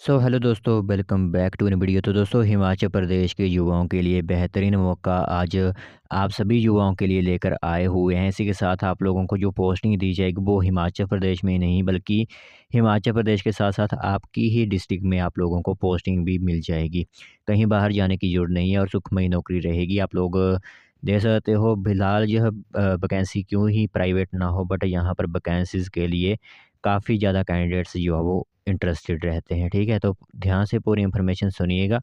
Hello दोस्तों, welcome back to in video. तो दोस्तों, हिमाचल प्रदेश के युवाओं के लिए बेहतरीन मौका आज आप सभी युवाओं के लिए लेकर आए हुए हैं। इसी के साथ आप लोगों को जो पोस्टिंग दी जाएगी वो हिमाचल प्रदेश में नहीं बल्कि हिमाचल प्रदेश के साथ साथ आपकी ही डिस्ट्रिक्ट में आप लोगों को पोस्टिंग भी मिल जाएगी। कहीं बाहर जाने की ज़रूरत नहीं है और सुखमयी नौकरी रहेगी। आप लोग देख सकते हो फिलहाल यह वैकेंसी क्यों ही प्राइवेट ना हो, बट यहाँ पर वैकेंसीज़ के लिए काफ़ी ज़्यादा कैंडिडेट्स जो है वो इंटरेस्टेड रहते हैं। ठीक है, तो ध्यान से पूरी इन्फॉर्मेशन सुनिएगा,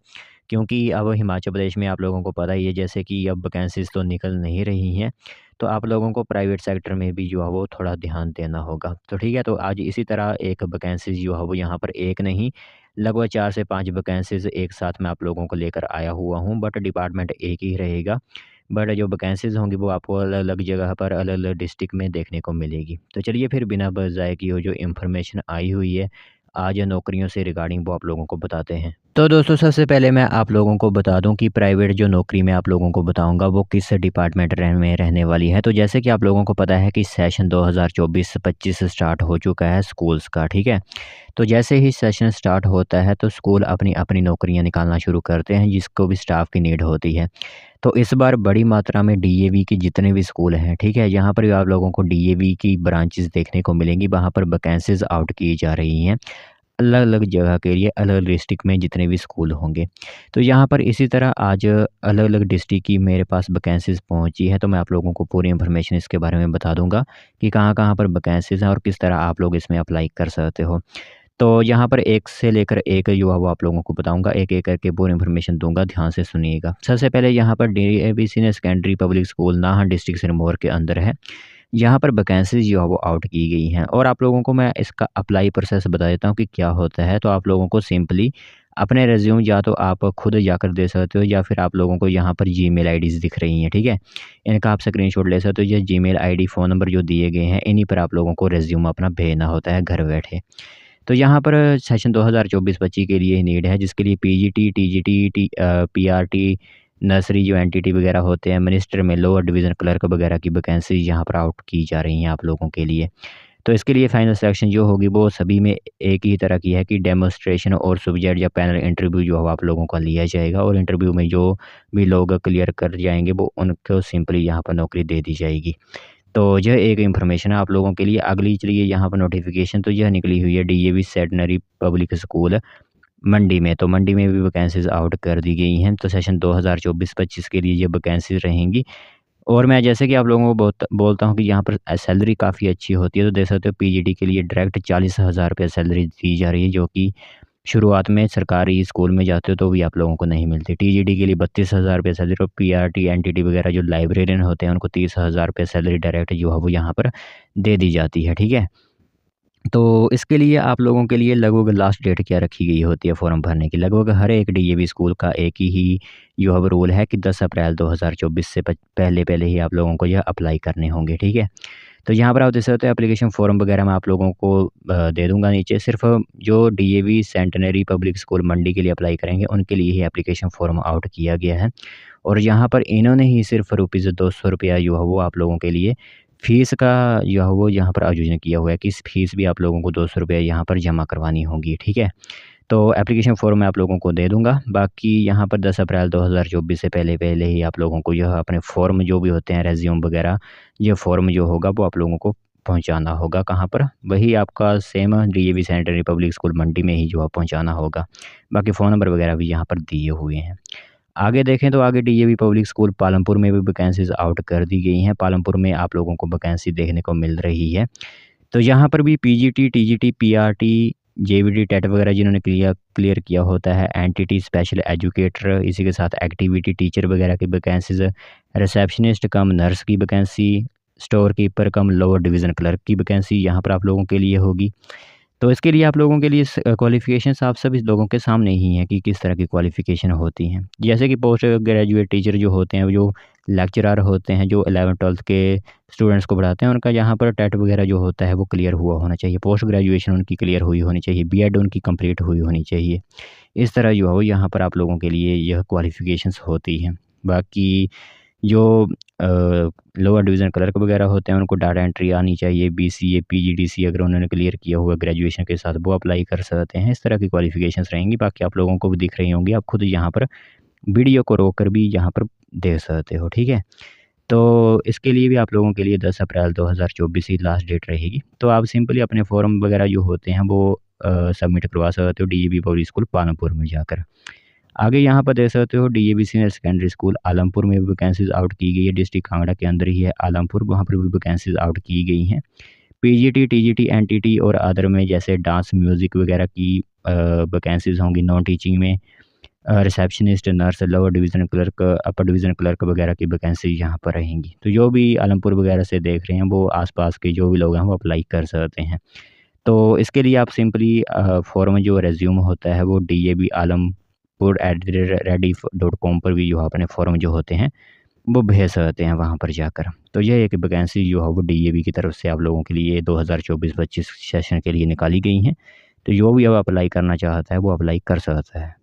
क्योंकि अब हिमाचल प्रदेश में आप लोगों को पता ही है जैसे कि अब वैकेंसीज़ तो निकल नहीं रही हैं, तो आप लोगों को प्राइवेट सेक्टर में भी जो है वो थोड़ा ध्यान देना होगा। तो ठीक है, तो आज इसी तरह एक वैकेंसीज़ जो है वो यहाँ पर एक नहीं, लगभग 4 से 5 वैकेंसीज़ एक साथ मैं आप लोगों को लेकर आया हुआ हूँ, बट डिपार्टमेंट एक ही रहेगा। बट जो वैकेंसीज़ होंगी वो आपको अलग-अलग जगह पर अलग-अलग डिस्ट्रिक्ट में देखने को मिलेगी। तो चलिए फिर बिना बज़ाए किए हुए जो इन्फॉर्मेशन आई हुई है आज नौकरियों से रिगार्डिंग वो आप लोगों को बताते हैं। तो दोस्तों, सबसे पहले मैं आप लोगों को बता दूं कि प्राइवेट जो नौकरी मैं आप लोगों को बताऊंगा वो किस डिपार्टमेंट में रहने वाली है। तो जैसे कि आप लोगों को पता है कि सेशन 2024-25 स्टार्ट हो चुका है स्कूल्स का। ठीक है, तो जैसे ही सेशन स्टार्ट होता है तो स्कूल अपनी अपनी नौकरियां निकालना शुरू करते हैं जिसको भी स्टाफ की नीड होती है। तो इस बार बड़ी मात्रा में डीएवी के जितने भी स्कूल हैं, ठीक है, यहाँ पर भी आप लोगों को डीएवी की ब्रांचेस देखने को मिलेंगी। वहाँ पर वैकेंसीज आउट की जा रही हैं अलग-अलग जगह के लिए, अलग-अलग डिस्ट्रिक्ट में जितने भी स्कूल होंगे। तो यहाँ पर इसी तरह आज अलग-अलग डिस्ट्रिक्ट की मेरे पास वैकेंसीज़ पहुँची है, तो मैं आप लोगों को पूरी इन्फॉर्मेशन इसके बारे में बता दूँगा कि कहाँ-कहाँ पर वैकेंसीज़ हैं और किस तरह आप लोग इसमें अप्लाई कर सकते हो। तो यहाँ पर एक से लेकर एक जो है वो आप लोगों को बताऊँगा, एक-एक करके पूरी इन्फॉर्मेशन दूँगा, ध्यान से सुनिएगा। सबसे पहले यहाँ पर DAV senior secondary public school Nahan district Sirmaur के अंदर है। यहाँ पर वैकेंसीज़ जो है वो आउट की गई हैं और आप लोगों को मैं इसका अप्लाई प्रोसेस बता देता हूँ कि क्या होता है। तो आप लोगों को सिंपली अपने रिज़्यूम या तो आप खुद जाकर दे सकते हो या फिर आप लोगों को यहाँ पर जीमेल आईडीज़ दिख रही हैं, ठीक है? इनका आप स्क्रीनशॉट ले सकते हो। ये जीमेल आईडी, फ़ोन नंबर जो दिए गए हैं, इन्हीं पर आप लोगों को रिज़्यूम अपना भेजना होता है घर बैठे। तो यहाँ पर सेशन 2024-25 के लिए नीड है जिसके लिए पीजीटी, टीजीटी, पीआरटी, नर्सरी जो एनटीटी वगैरह होते हैं, मिनिस्टर में लोअर डिवीज़न क्लर्क वगैरह की वैकेंसी यहाँ पर आउट की जा रही हैं आप लोगों के लिए। तो इसके लिए फाइनल सिलेक्शन जो होगी वो सभी में एक ही तरह की है कि डेमोन्स्ट्रेशन और सब्जेक्ट या पैनल इंटरव्यू जो है आप लोगों का लिया जाएगा और इंटरव्यू में जो भी लोग क्लियर कर जाएँगे वो उनको सिंपली यहाँ पर नौकरी दे दी जाएगी। तो यह एक इन्फॉर्मेशन है आप लोगों के लिए। अगली चलिए यहाँ पर नोटिफ़िकेशन तो यह निकली हुई है डीएवी सेटेनरी पब्लिक स्कूल मंडी में। तो मंडी में भी वैकेंसीज़ आउट कर दी गई हैं। तो सेशन 2024-25 के लिए ये वैकेंसीज़ रहेंगी और मैं जैसे कि आप लोगों को बोलता हूँ कि यहाँ पर सैलरी काफ़ी अच्छी होती है। तो देख सकते हो पीजीटी के लिए डायरेक्ट 40,000 रुपये सैलरी दी जा रही है, जो कि शुरुआत में सरकारी स्कूल में जाते हो तो भी आप लोगों को नहीं मिलती। टीजीटी के लिए 32,000 रुपये सैलरी और पीआरटी, एनटीटी वगैरह जो लाइब्रेरियन होते हैं उनको 30,000 रुपये सैलरी डायरेक्ट जो है वो यहाँ पर दे दी जाती है, ठीक है? तो इसके लिए आप लोगों के लिए लगभग लास्ट डेट क्या रखी गई होती है फॉर्म भरने की, लगभग हर एक डीएवी स्कूल का एक ही जो है वो रूल है कि 10 अप्रैल 2024 से पहले ही आप लोगों को यह अप्लाई करने होंगे, ठीक है? तो यहाँ पर आप देख सकते हो एप्लीकेशन फ़ॉर्म वगैरह मैं आप लोगों को दे दूँगा नीचे। सिर्फ़ जो डीएवी सेंटेनरी पब्लिक स्कूल मंडी के लिए अप्लाई करेंगे उनके लिए ही एप्लीकेशन फ़ॉर्म आउट किया गया है और यहाँ पर इन्होंने ही सिर्फ़ रुपीज़ 200 रुपया जो है वो आप लोगों के लिए फ़ीस का जो है वो यहाँ पर आयोजन किया हुआ है कि इस फ़ीस भी आप लोगों को 200 रुपया यहाँ पर जमा करवानी होगी, ठीक है? तो एप्लीकेशन फ़ॉर्म मैं आप लोगों को दे दूँगा। बाकी यहाँ पर 10 अप्रैल 2024 से पहले ही आप लोगों को यह अपने फ़ॉर्म जो भी होते हैं रिज़्यूम वगैरह, ये फ़ॉर्म जो होगा वो आप लोगों को पहुँचाना होगा कहाँ पर? वही आपका same DAV central public school Mandi में ही जो है पहुँचाना होगा। बाकी फ़ोन नंबर वगैरह भी यहाँ पर दिए हुए हैं। आगे देखें तो आगे डीएवी पब्लिक स्कूल पालमपुर में भी वैकेंसीज़ आउट कर दी गई हैं। पालमपुर में आप लोगों को वैकेंसी देखने को मिल रही है। तो यहाँ पर भी PGT, TGT, PRT, JBT, TET वगैरह जिन्होंने क्लियर किया होता है, एनटीटी, स्पेशल एजुकेटर, इसी के साथ एक्टिविटी टीचर वगैरह की वैकेंसीज़, रिसेप्शनिस्ट कम नर्स की वैकेंसी, स्टोर कीपर कम लोअर डिवीज़न क्लर्क की वैकेंसी यहाँ पर आप लोगों के लिए होगी। तो इसके लिए आप लोगों के लिए क्वालिफ़िकेशंस आप सभी लोगों के सामने ही हैं कि किस तरह की क्वालिफ़िकेशन होती हैं। जैसे कि पोस्ट ग्रेजुएट टीचर जो होते हैं, जो लेक्चरर होते हैं, जो 11th-12th के स्टूडेंट्स को पढ़ाते हैं, उनका यहाँ पर टेट वगैरह जो होता है वो क्लियर हुआ होना चाहिए। पोस्ट ग्रेजुएशन उनकी क्लियर हुई होनी चाहिए, बीएड उनकी कंप्लीट हुई होनी चाहिए। इस तरह जो है वो यहाँ पर आप लोगों के लिए यह क्वालिफ़िकेशंस होती हैं। बाकी जो लोअर डिवीज़न क्लर्क वगैरह होते हैं उनको डाटा एंट्री आनी चाहिए, बीसीए, पीजीडीसी अगर उन्होंने क्लियर किया हुआ ग्रेजुएशन के साथ वो अप्लाई कर सकते हैं। इस तरह की क्वालिफ़िकेशंस रहेंगी, बाकी आप लोगों को भी दिख रही होंगी, आप खुद यहाँ पर वीडियो को रोक कर भी यहाँ पर देख सकते हो, ठीक है? तो इसके लिए भी आप लोगों के लिए 10 अप्रैल 2024 ही लास्ट डेट रहेगी। तो आप सिंपली अपने फॉर्म वगैरह जो होते हैं वो सबमिट करवा सकते हो डीएवी पब्लिक स्कूल पालमपुर में जाकर। आगे यहाँ पर देख सकते हो DAV senior secondary school Alampur में भी वैकेंसीज़ आउट की गई है, डिस्ट्रिक्ट कांगड़ा के अंदर ही है आलमपुर, वहाँ पर भी वैकेंसीज़ आउट की गई हैं। पीजीटी, टीजीटी, एनटीटी और अदर में जैसे डांस, म्यूज़िक वगैरह की वैकेंसीज़ होंगी। नॉन टीचिंग में receptionist, nurse, lower division clerk, अपर डिवीज़न क्लर्क वगैरह की वैकेंसी यहाँ पर रहेंगी। तो जो भी आलमपुर वगैरह से देख रहे हैं वो आस-पास के जो भी लोग हैं वो अप्लाई कर सकते हैं। तो इसके लिए आप सिंपली फॉर्म जो रिज़्यूम होता है वो DABALampur@rediff.com पर भी जो है अपने फॉर्म जो होते हैं वो भेज सकते हैं वहाँ पर जाकर। तो ये एक वैकेंसी जो है वो डीएवी की तरफ से आप लोगों के लिए 2024-25 सेशन के लिए निकाली गई हैं। तो जो भी अब अप्लाई करना चाहता है वो अप्लाई कर सकता है।